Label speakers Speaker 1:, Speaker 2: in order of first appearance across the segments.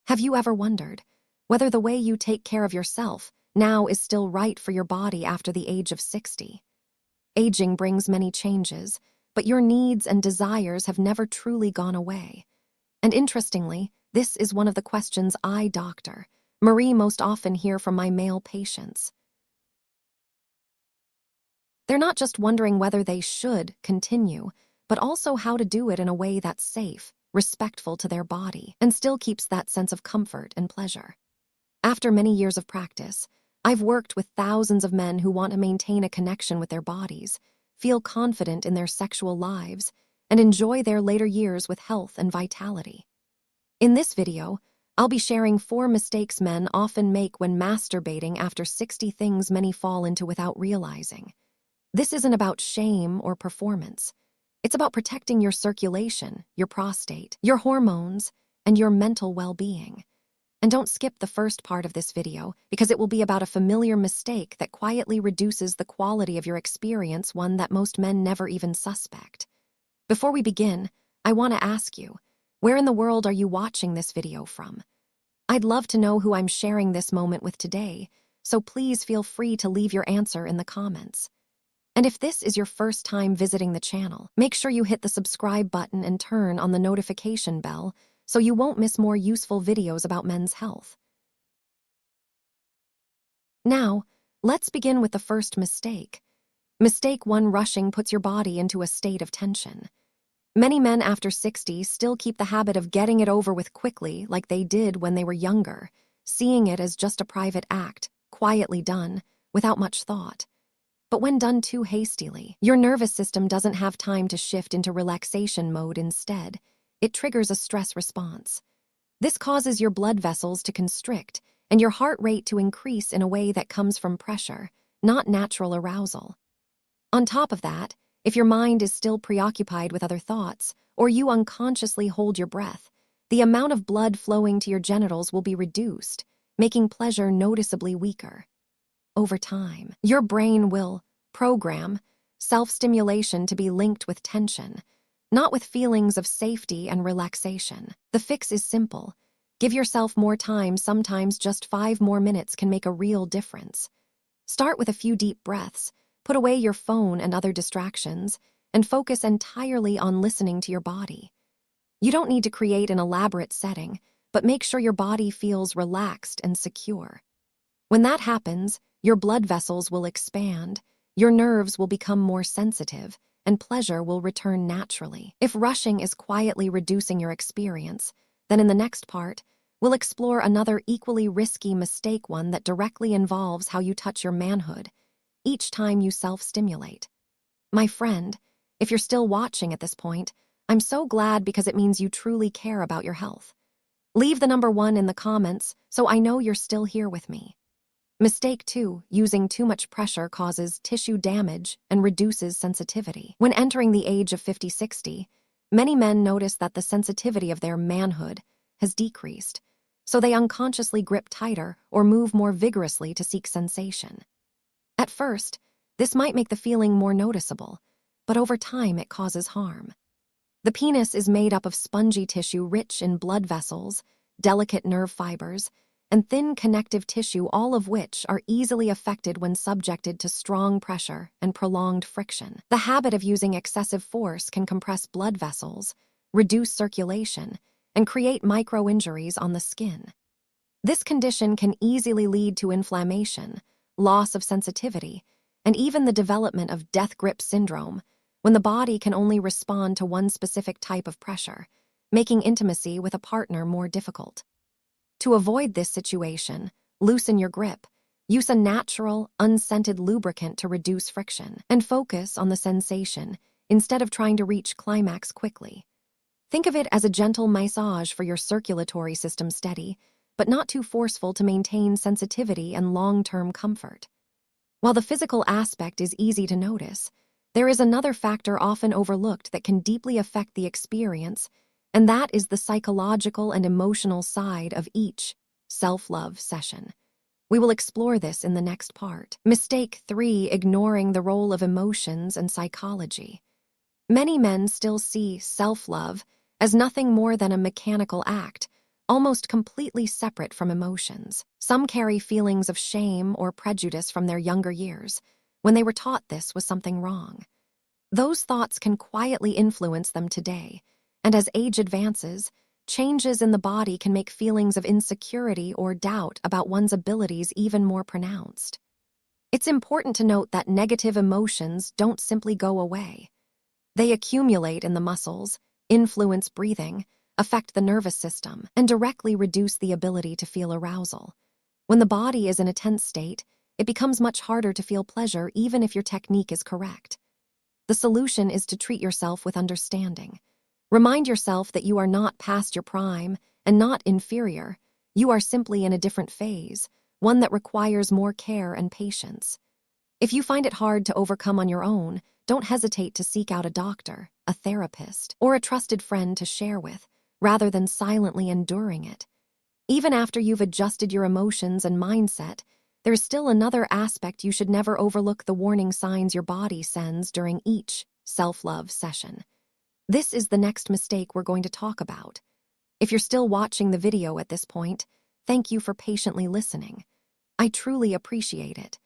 Speaker 1: Have you ever wondered whether the way you take care of yourself now is still right for your body after the age of 60? Aging brings many changes, but your needs and desires have never truly gone away. And interestingly, this is one of the questions I, Dr. Marie, most often hear from my male patients. They're not just wondering whether they should continue, but also how to do it in a way that's safe, respectful to their body, and still keeps that sense of comfort and pleasure. After many years of practice, I've worked with thousands of men who want to maintain a connection with their bodies, feel confident in their sexual lives, and enjoy their later years with health and vitality. In this video, I'll be sharing 4 mistakes men often make when masturbating after 60, things many fall into without realizing. This isn't about shame or performance. It's about protecting your circulation, your prostate, your hormones, and your mental well-being. And don't skip the first part of this video, because it will be about a familiar mistake that quietly reduces the quality of your experience, one that most men never even suspect. Before we begin, I want to ask you, where in the world are you watching this video from? I'd love to know who I'm sharing this moment with today, so please feel free to leave your answer in the comments. And if this is your first time visiting the channel, make sure you hit the subscribe button and turn on the notification bell so you won't miss more useful videos about men's health. Now, let's begin with the first mistake. Mistake 1: rushing puts your body into a state of tension. Many men after 60 still keep the habit of getting it over with quickly, like they did when they were younger, seeing it as just a private act, quietly done, without much thought. But when done too hastily, your nervous system doesn't have time to shift into relaxation mode. Instead, it triggers a stress response. This causes your blood vessels to constrict and your heart rate to increase in a way that comes from pressure, not natural arousal. On top of that, if your mind is still preoccupied with other thoughts, or you unconsciously hold your breath, the amount of blood flowing to your genitals will be reduced, making pleasure noticeably weaker. Over time, your brain will program self-stimulation to be linked with tension, not with feelings of safety and relaxation. The fix is simple. Give yourself more time. Sometimes just 5 more minutes can make a real difference. Start with a few deep breaths, put away your phone and other distractions, and focus entirely on listening to your body. You don't need to create an elaborate setting, but make sure your body feels relaxed and secure. When that happens, your blood vessels will expand, your nerves will become more sensitive, and pleasure will return naturally. If rushing is quietly reducing your experience, then in the next part, we'll explore another equally risky mistake, one that directly involves how you touch your manhood each time you self-stimulate. My friend, if you're still watching at this point, I'm so glad, because it means you truly care about your health. Leave the number 1 in the comments so I know you're still here with me. Mistake 2: using too much pressure causes tissue damage and reduces sensitivity. When entering the age of 50-60, many men notice that the sensitivity of their manhood has decreased, so they unconsciously grip tighter or move more vigorously to seek sensation. At first, this might make the feeling more noticeable, but over time it causes harm. The penis is made up of spongy tissue rich in blood vessels, delicate nerve fibers, and thin connective tissue, all of which are easily affected when subjected to strong pressure and prolonged friction. The habit of using excessive force can compress blood vessels, reduce circulation, and create micro-injuries on the skin. This condition can easily lead to inflammation, loss of sensitivity, and even the development of death grip syndrome, when the body can only respond to one specific type of pressure, making intimacy with a partner more difficult. To avoid this situation, loosen your grip, use a natural, unscented lubricant to reduce friction, and focus on the sensation instead of trying to reach climax quickly. Think of it as a gentle massage for your circulatory system, steady, but not too forceful, to maintain sensitivity and long-term comfort. While the physical aspect is easy to notice, there is another factor often overlooked that can deeply affect the experience, and that is the psychological and emotional side of each self-love session. We will explore this in the next part. Mistake 3: ignoring the role of emotions and psychology. Many men still see self-love as nothing more than a mechanical act, almost completely separate from emotions. Some carry feelings of shame or prejudice from their younger years, when they were taught this was something wrong. Those thoughts can quietly influence them today, and as age advances, changes in the body can make feelings of insecurity or doubt about one's abilities even more pronounced. It's important to note that negative emotions don't simply go away. They accumulate in the muscles, influence breathing, affect the nervous system, and directly reduce the ability to feel arousal. When the body is in a tense state, it becomes much harder to feel pleasure even if your technique is correct. The solution is to treat yourself with understanding. Remind yourself that you are not past your prime and not inferior. You are simply in a different phase, one that requires more care and patience. If you find it hard to overcome on your own, don't hesitate to seek out a doctor, a therapist, or a trusted friend to share with, rather than silently enduring it. Even after you've adjusted your emotions and mindset, there's still another aspect you should never overlook: the warning signs your body sends during each self-love session. This is the next mistake we're going to talk about. If you're still watching the video at this point, thank you for patiently listening. I truly appreciate it.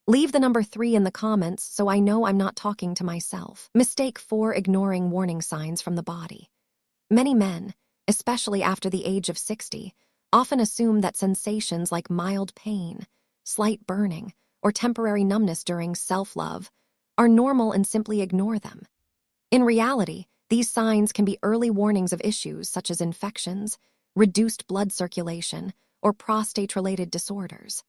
Speaker 1: Leave the number 3 in the comments so I know I'm not talking to myself. Mistake 4: ignoring warning signs from the body. Many men, especially after the age of 60, often assume that sensations like mild pain, slight burning, or temporary numbness during self-love are normal and simply ignore them. In reality, these signs can be early warnings of issues such as infections, reduced blood circulation, or prostate-related disorders.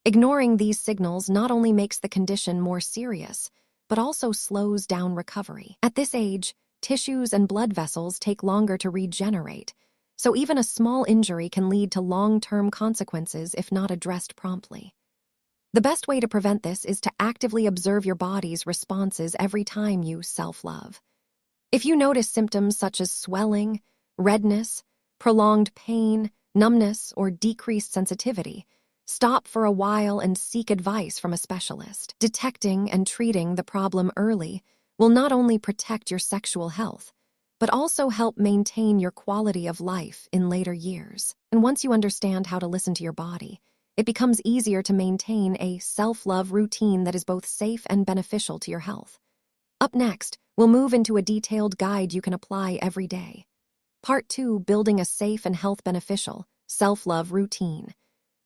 Speaker 1: Ignoring these signals not only makes the condition more serious, but also slows down recovery. At this age, tissues and blood vessels take longer to regenerate, so even a small injury can lead to long-term consequences if not addressed promptly. The best way to prevent this is to actively observe your body's responses every time you self-love. If you notice symptoms such as swelling, redness, prolonged pain, numbness, or decreased sensitivity, stop for a while and seek advice from a specialist. Detecting and treating the problem early will not only protect your sexual health, but also help maintain your quality of life in later years. And once you understand how to listen to your body, it becomes easier to maintain a self-love routine that is both safe and beneficial to your health. Up next, we'll move into a detailed guide you can apply every day. Part 2: building a safe and health-beneficial self-love routine.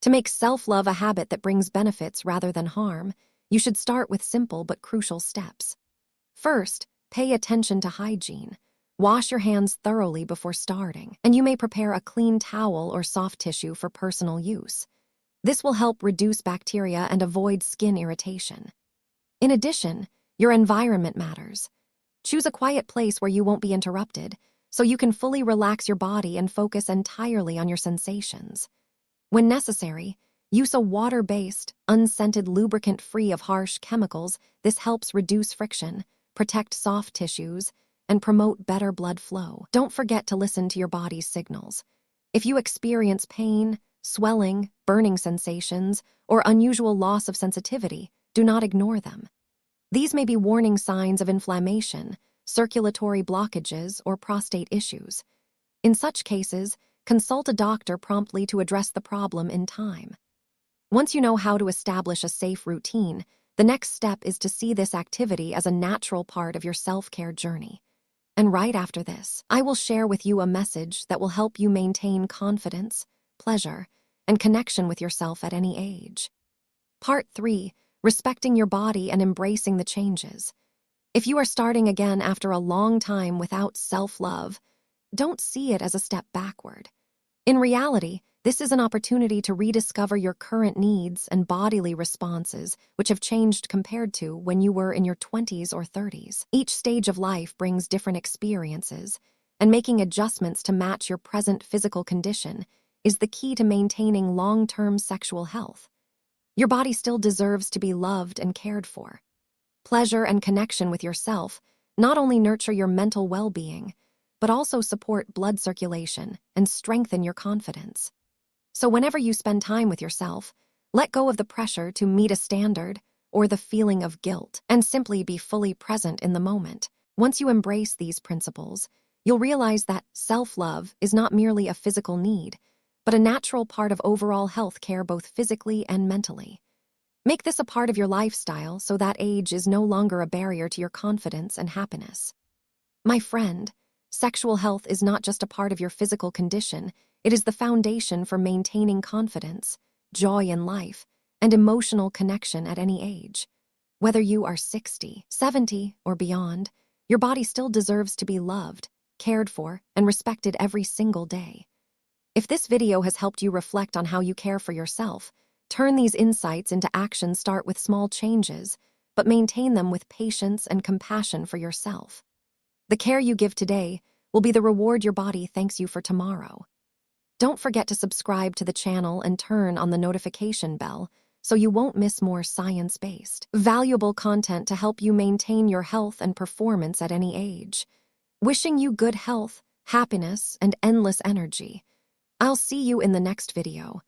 Speaker 1: To make self-love a habit that brings benefits rather than harm, you should start with simple but crucial steps. First, pay attention to hygiene. Wash your hands thoroughly before starting, and you may prepare a clean towel or soft tissue for personal use. This will help reduce bacteria and avoid skin irritation. In addition, your environment matters. Choose a quiet place where you won't be interrupted, so you can fully relax your body and focus entirely on your sensations. When necessary, use a water-based, unscented lubricant free of harsh chemicals. This helps reduce friction, protect soft tissues, and promote better blood flow. Don't forget to listen to your body's signals. If you experience pain, swelling, burning sensations, or unusual loss of sensitivity, do not ignore them. These may be warning signs of inflammation, circulatory blockages, or prostate issues. In such cases, consult a doctor promptly to address the problem in time. Once you know how to establish a safe routine, the next step is to see this activity as a natural part of your self-care journey. And right after this, I will share with you a message that will help you maintain confidence, pleasure, and connection with yourself at any age. Part 3: respecting your body and embracing the changes. If you are starting again after a long time without self-love, don't see it as a step backward. In reality, this is an opportunity to rediscover your current needs and bodily responses, which have changed compared to when you were in your 20s or 30s. Each stage of life brings different experiences, and making adjustments to match your present physical condition is the key to maintaining long-term sexual health. Your body still deserves to be loved and cared for. Pleasure and connection with yourself not only nurture your mental well-being, but also support blood circulation and strengthen your confidence. So whenever you spend time with yourself, let go of the pressure to meet a standard or the feeling of guilt, and simply be fully present in the moment. Once you embrace these principles, You'll realize that self-love is not merely a physical need, but a natural part of overall health care both physically and mentally. Make this a part of your lifestyle so that age is no longer a barrier to your confidence and happiness. My friend, sexual health is not just a part of your physical condition, it is the foundation for maintaining confidence, joy in life, and emotional connection at any age. Whether you are 60, 70, or beyond, your body still deserves to be loved, cared for, and respected every single day. If this video has helped you reflect on how you care for yourself, turn these insights into action. Start with small changes, but maintain them with patience and compassion for yourself. The care you give today will be the reward your body thanks you for tomorrow. Don't forget to subscribe to the channel and turn on the notification bell so you won't miss more science-based, valuable content to help you maintain your health and performance at any age. Wishing you good health, happiness, and endless energy. I'll see you in the next video.